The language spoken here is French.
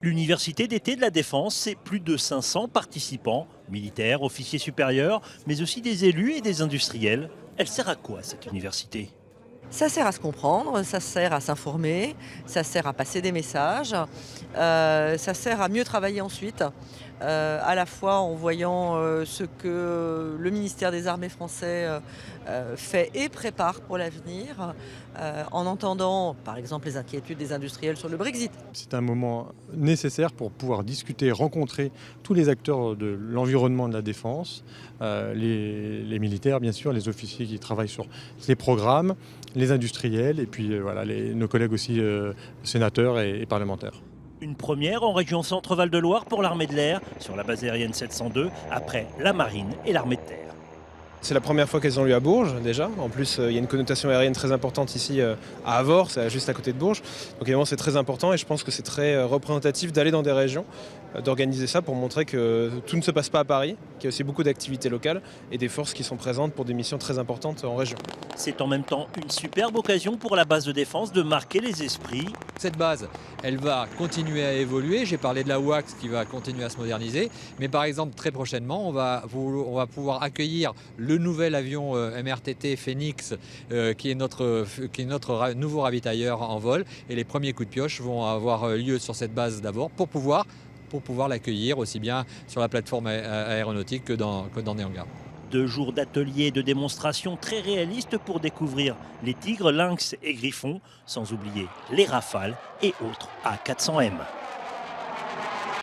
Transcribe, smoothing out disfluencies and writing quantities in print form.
L'université d'été de la Défense, c'est plus de 500 participants, militaires, officiers supérieurs, mais aussi des élus et des industriels. Elle sert à quoi cette université? Ça sert à se comprendre, ça sert à s'informer, ça sert à passer des messages, ça sert à mieux travailler ensuite, à la fois en voyant, ce que le ministère des Armées français, fait et prépare pour l'avenir, en entendant, par exemple, les inquiétudes des industriels sur le Brexit. C'est un moment nécessaire pour pouvoir discuter, rencontrer tous les acteurs de l'environnement de la défense, les militaires bien sûr, les officiers qui travaillent sur les programmes, les industriels et puis voilà, nos collègues aussi sénateurs et parlementaires. Une première en région Centre-Val de Loire pour l'armée de l'air, sur la base aérienne 702, après la marine et l'armée de terre. C'est la première fois qu'elles ont lieu à Bourges déjà. En plus, il y a une connotation aérienne très importante ici à Avord, c'est juste à côté de Bourges. Donc évidemment, c'est très important et je pense que c'est très représentatif d'aller dans des régions, d'organiser ça pour montrer que tout ne se passe pas à Paris, qu'il y a aussi beaucoup d'activités locales et des forces qui sont présentes pour des missions très importantes en région. C'est en même temps une superbe occasion pour la base de défense de marquer les esprits. Cette base, elle va continuer à évoluer. J'ai parlé de la WACS qui va continuer à se moderniser. Mais par exemple, très prochainement, on va pouvoir accueillir le nouvel avion MRTT Phoenix qui est notre nouveau ravitailleur en vol. Et les premiers coups de pioche vont avoir lieu sur cette base d'abord pour pouvoir l'accueillir aussi bien sur la plateforme aéronautique que dans des hangars. 2 jours d'ateliers et de démonstrations très réalistes pour découvrir les tigres, lynx et griffons, sans oublier les rafales et autres A400M.